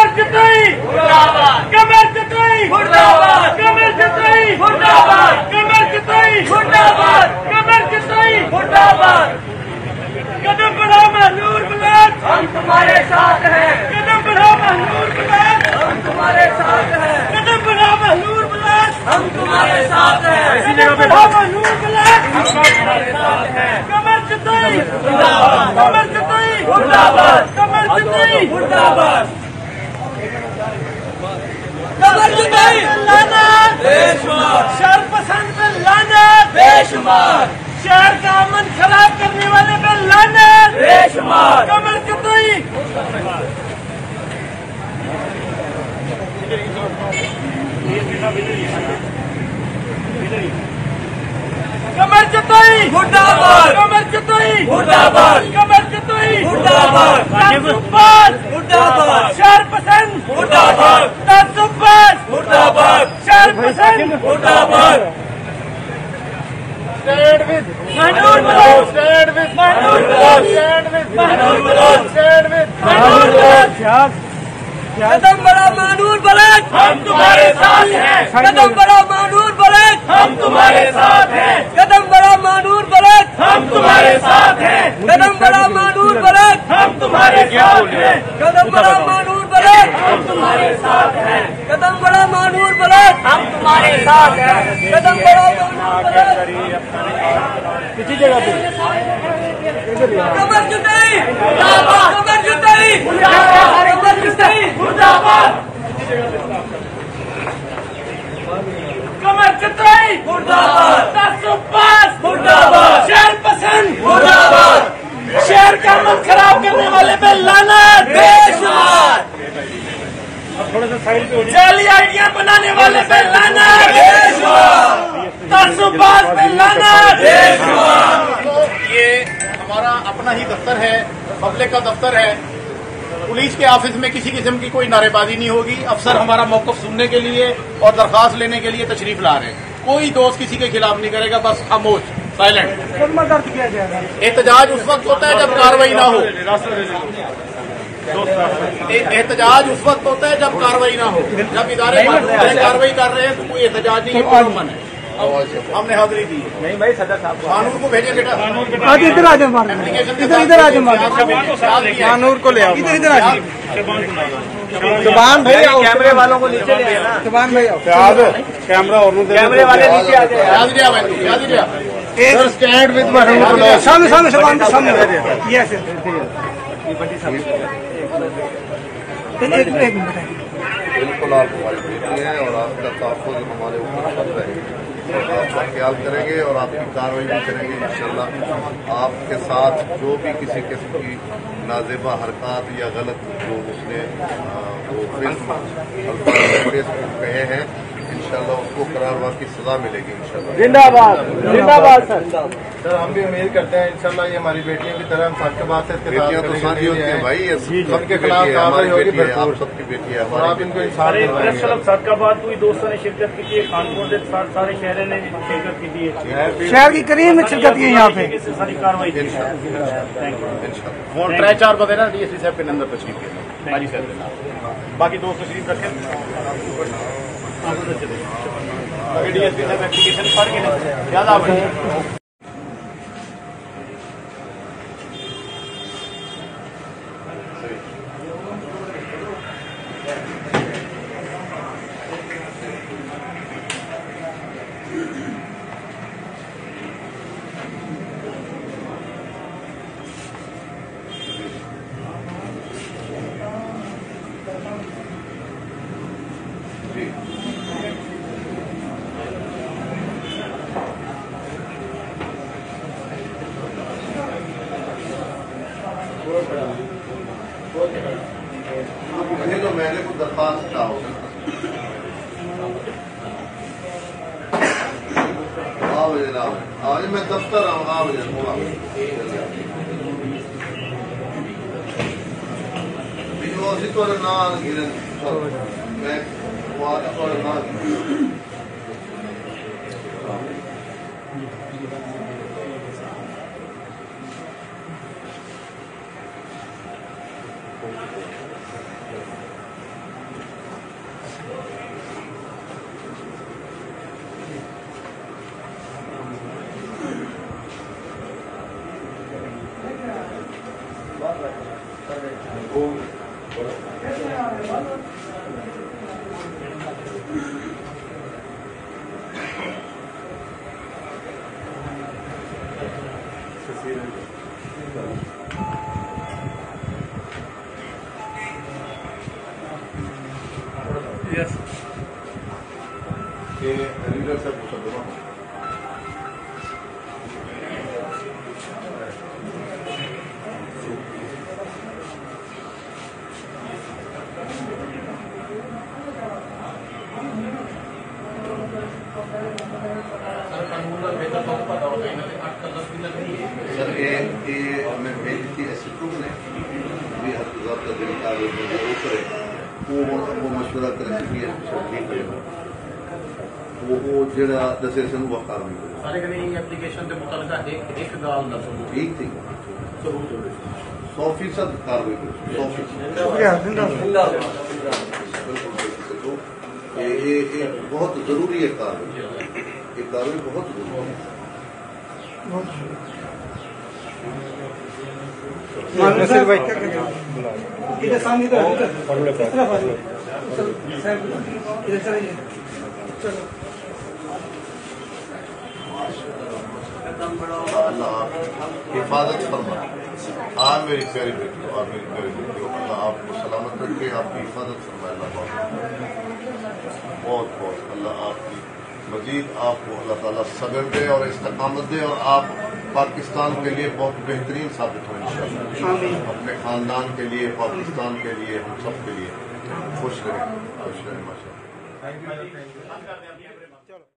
कमर जताई मुर्दाबाद, कमर जताई मुर्दाबाद, कमर जताई मुर्दाबाद, कमर जताई मुर्दाबाद, कमर जताई मुर्दाबाद। कदम बढ़ाओ महनूर बुलंद, हम तुम्हारे साथ हैं। कदम बढ़ाओ महनूर बुलंद, हम तुम्हारे साथ हैं। कदम बढ़ाओ महनूर बुलंद, हम तुम्हारे साथ हैं। कदम बढ़ाओ महनूर बुलंद, हम तुम्हारे साथ हैं। कमर जताई मुर्दाबाद, कमर जताई मुर्दाबाद, कमर जताई मुर्दाबाद, कमर जताई लानत बेशुमार, शर पसंद पे लानत बेशुमार, शहर का अमन खराब करने वाले पे लानत बेशुमार, कमर जताई कमर जताई मुर्दाबाद, कमर जताई मुर्दाबाद, कमर जताई मुर्दाबाद, तसुब्बाज मुर्दाबाद, शहर पसंद मुर्दाबाद, तसुब्बाज मुर्दाबाद, शहर पसंद मुर्दाबाद। Stand with महनूर बुलंद, stand with महनूर बुलंद, stand with महनूर बुलंद, stand with महनूर बुलंद। कदम बढ़ाओ महनूर बुलंद, हम तुम्हारे साथ हैं। कदम बढ़ाओ महनूर बुलंद, हम तुम्हारे साथ हैं। कदम बढ़ाओ महनूर बुलंद, हम तुम्हारे साथ हैं। कदम बढ़ाओ महनूर बुलंद, हम तुम्हारे साथ हैं। कदम बढ़ाओ महनूर बुलंद, हम तुम्हारे साथ हैं। कदम बढ़ाओ महनूर बुलंद, हम तुम्हारे साथ हैं। कदम बढ़ाओ महनूर बुलंद, किसी जगह पे कमर जुटाई मुर्दाबाद, कमर जुटाई मुर्दाबाद, कमर जुटाई मुर्दाबाद, कमर जुटाई मुर्दाबाद, तसुब्बाज मुर्दाबाद, शहर पसंद मुर्दाबाद, शहर का अमन खराब करने वाले पे लानत बेशुमार, जाली आइडिया बनाने वाले पे लानत बेशुमार, तसुब्बाज पे लानत बेशुमार। ये हमारा अपना ही दफ्तर है, पब्लिक का दफ्तर है। पुलिस के ऑफिस में किसी किस्म की कोई नारेबाजी नहीं होगी। अफसर हमारा मौक़िफ़ सुनने के लिए और दरख्वास्त लेने के लिए तशरीफ ला रहे हैं। कोई दोस्त किसी के खिलाफ नहीं करेगा, बस खामोश साइलेंट। एहतजाज उस वक्त होता है जब कार्रवाई ना हो। एहतजाज उस वक्त होता है जब कार्रवाई ना हो। जब इदारे कार्रवाई कर रहे हैं तो कोई एहतजाज नहीं है, है। हमने हाजिरी दी है। नहीं भाई, सदर साहब कानून को भेजे बेटा। आज इधर आ जाओ, इधर आ जाओ, कानून को ले आओ, इधर आ जाओ। जुबान भाई, कैमरे वालों को नीचे ले आना। जुबान भाई कैमरा और कैमरे वाले नीचे आ जाए। स्टैंड विद सामने सामने सामने यस बिल्कुल आप हमारी बेटी हैं और आपका तहफ़्फ़ुज़ हमारे ऊपर फर्ज़ है और आपका ख्याल करेंगे और आपकी कार्रवाई भी करेंगे इंशाअल्लाह। आपके साथ जो भी किसी किस्म की नाज़ेबा हरकत या गलत जो उसने वो फेसबुक कहे हैं, इंशाअल्लाह उसको करारवा की सजा मिलेगी इंशाअल्लाह। जिंदाबाद, जिंदाबाद सर। सर हम भी उम्मीद करते हैं इंशाअल्लाह ये हमारी बेटियों की तरह हम सबके बात से बेटियां तो सारी होती हैं भाई, सबके खिलाफ कार्रवाई होगी। आप सबकी बेटी है, और आप इनको सारे प्रेस क्लब सादकाबाद हुई, दोस्तों ने शिरकत की थी, कानपुर से सारे शहरों ने शिरकत की थी, शहर की करीब में शिरकत की यहाँ पे सारी कार्रवाई। और 3-4 बजे ना डीएसपी साहब के नंबर तशरीफ के हाजी साहब, बाकी दोस्त तशरीफ रखें। डीएसपी साहब एप्लीकेशन पढ़ के ज्यादा तो मैंने कुछ दरख्वास्त का आओ जनाब, आज मैं दफ्तर आऊँ। आओ जनाब, तो ना गिरन मैं ना ये लीडर से मुकदमा सर ये हमें भेजी थी ऐसे प्रूफ ने भी हर गुजार का दिन करे वो मशवरा करे कि ठीक है वो जरा दसे सन वो कार्रवाई करे सारे कने एप्लीकेशन के मुताबिक एक गाल ना सुनो ठीक थी 100% कार्रवाई करे 100%। ये बहुत जरूरी है कार्रवाई, ये कार्रवाई बहुत जरूरी है। नसीर भाई क्या कहते हैं? इधर सामने इधर चलिए चलो। अल्लाह हिफाजत फरमाए। आज मेरी प्यारी बेटी और मेरी प्यारी बेटी अल्लाह आपको सलामत रखे, आपकी हिफाजत फरमाए। अल्लाह बहुत बहुत अल्लाह आपकी मजीद आपको अल्लाह ताला सब्र दे और इस्तकामत दे और आप पाकिस्तान के लिए बहुत बेहतरीन साबित हो इंशाअल्लाह। अपने खानदान के लिए, पाकिस्तान के लिए, हम सब के लिए खुश रहें माशाअल्लाह।